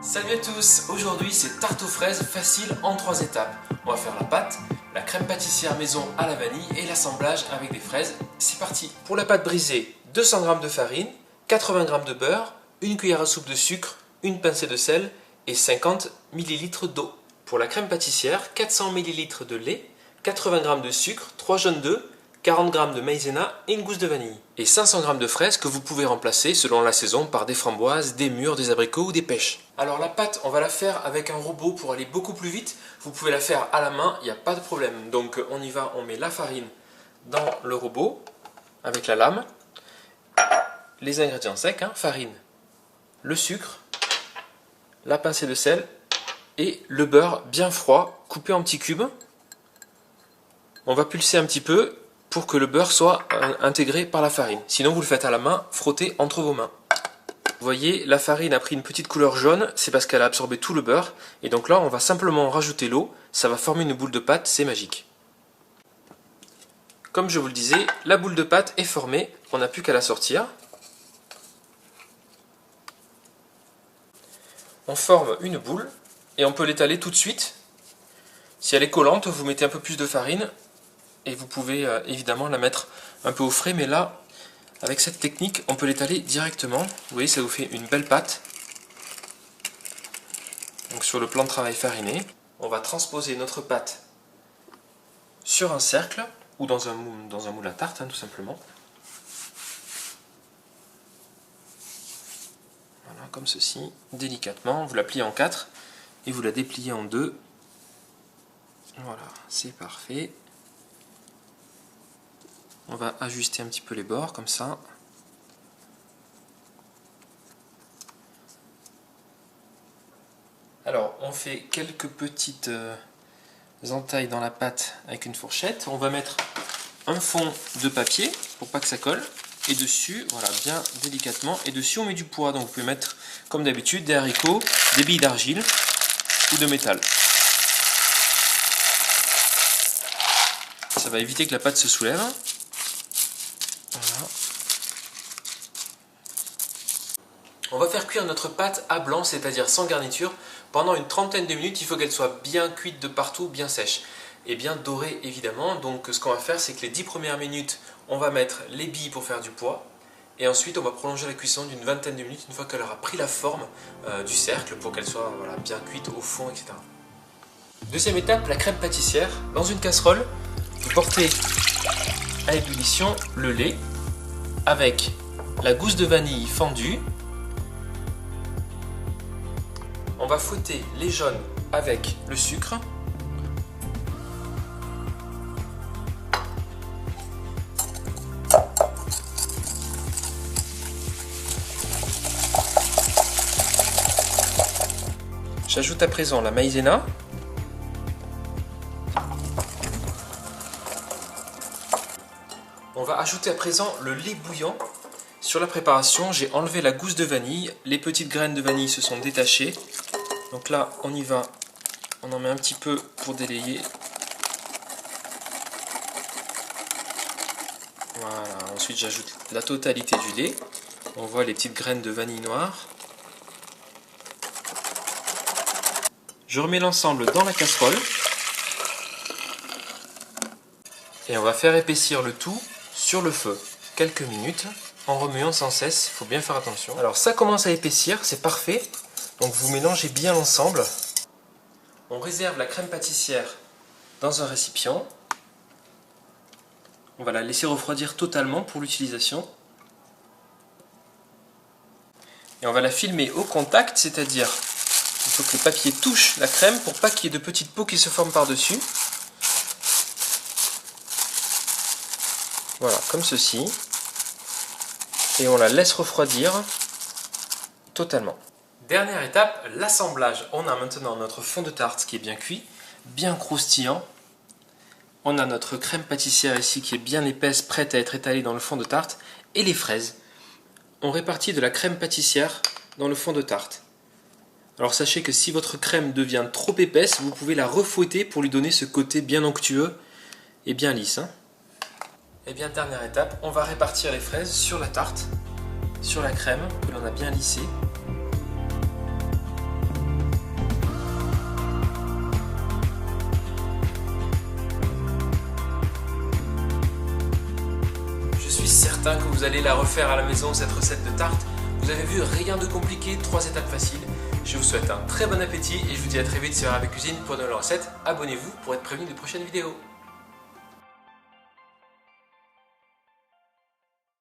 Salut à tous, aujourd'hui c'est tarte aux fraises facile en 3 étapes. On va faire la pâte, la crème pâtissière maison à la vanille et l'assemblage avec des fraises. C'est parti. Pour la pâte brisée, 200 g de farine, 80 g de beurre, une cuillère à soupe de sucre, une pincée de sel et 50 ml d'eau. Pour la crème pâtissière, 400 ml de lait, 80 g de sucre, 3 jaunes d'œufs, 40 g de maïzena et une gousse de vanille. Et 500 g de fraises que vous pouvez remplacer selon la saison par des framboises, des mûres, des abricots ou des pêches. Alors la pâte, on va la faire avec un robot pour aller beaucoup plus vite. Vous pouvez la faire à la main, il n'y a pas de problème. Donc on y va, on met la farine dans le robot avec la lame. Les ingrédients secs, farine, le sucre, la pincée de sel et le beurre bien froid coupé en petits cubes. On va pulser un petit peu pour que le beurre soit intégré par la farine. Sinon vous le faites à la main, frottez entre vos mains. Vous voyez, la farine a pris une petite couleur jaune, c'est parce qu'elle a absorbé tout le beurre. Et donc là, on va simplement rajouter l'eau, ça va former une boule de pâte, c'est magique. Comme je vous le disais, la boule de pâte est formée, on n'a plus qu'à la sortir. On forme une boule et on peut l'étaler tout de suite. Si elle est collante, vous mettez un peu plus de farine. Et vous pouvez évidemment la mettre un peu au frais, mais là, avec cette technique, on peut l'étaler directement. Vous voyez, ça vous fait une belle pâte. Donc sur le plan de travail fariné, on va transposer notre pâte sur un cercle ou dans un moule à tarte, tout simplement. Voilà, comme ceci, délicatement. Vous la pliez en 4 et vous la dépliez en 2. Voilà, c'est parfait. On va ajuster un petit peu les bords, comme ça. Alors, on fait quelques petites entailles dans la pâte avec une fourchette. On va mettre un fond de papier, pour pas que ça colle. Et dessus, voilà, bien délicatement. Et dessus, on met du poids. Donc, vous pouvez mettre, comme d'habitude, des haricots, des billes d'argile ou de métal. Ça va éviter que la pâte se soulève. Voilà. On va faire cuire notre pâte à blanc, c'est-à-dire sans garniture, pendant une trentaine de minutes. Il faut qu'elle soit bien cuite de partout, bien sèche et bien dorée évidemment. Donc ce qu'on va faire, c'est que les 10 premières minutes, on va mettre les billes pour faire du poids. Et ensuite, on va prolonger la cuisson d'une vingtaine de minutes, une fois qu'elle aura pris la forme du cercle, pour qu'elle soit bien cuite au fond, etc. Deuxième étape, la crème pâtissière. Dans une casserole, vous portez à ébullition le lait avec la gousse de vanille fendue. On va fouetter les jaunes avec le sucre. J'ajoute à présent la maïzena. On va ajouter à présent le lait bouillant. Sur la préparation, j'ai enlevé la gousse de vanille. Les petites graines de vanille se sont détachées. Donc là, on y va. On en met un petit peu pour délayer. Voilà. Ensuite, j'ajoute la totalité du lait. On voit les petites graines de vanille noire. Je remets l'ensemble dans la casserole. Et on va faire épaissir le tout sur le feu quelques minutes en remuant sans cesse. Il faut bien faire attention. Alors ça commence à épaissir, c'est parfait. Donc vous mélangez bien l'ensemble. On réserve la crème pâtissière dans un récipient. On va la laisser refroidir totalement pour l'utilisation. Et on va la filmer au contact, c'est-à-dire il faut que le papier touche la crème pour pas qu'il y ait de petites peaux qui se forment par-dessus. Voilà, comme ceci. Et on la laisse refroidir totalement. Dernière étape, l'assemblage. On a maintenant notre fond de tarte qui est bien cuit, bien croustillant. On a notre crème pâtissière ici qui est bien épaisse, prête à être étalée dans le fond de tarte. Et les fraises. On répartit de la crème pâtissière dans le fond de tarte. Alors sachez que si votre crème devient trop épaisse, vous pouvez la refouetter pour lui donner ce côté bien onctueux et bien lisse. Et bien dernière étape, on va répartir les fraises sur la tarte, sur la crème que l'on a bien lissée. certain que vous allez la refaire à la maison, cette recette de tarte. Vous avez vu, rien de compliqué, 3 étapes faciles. Je vous souhaite un très bon appétit et je vous dis à très vite sur RB Cuisine pour de nouvelles recettes. Abonnez-vous pour être prévenu des prochaines vidéos.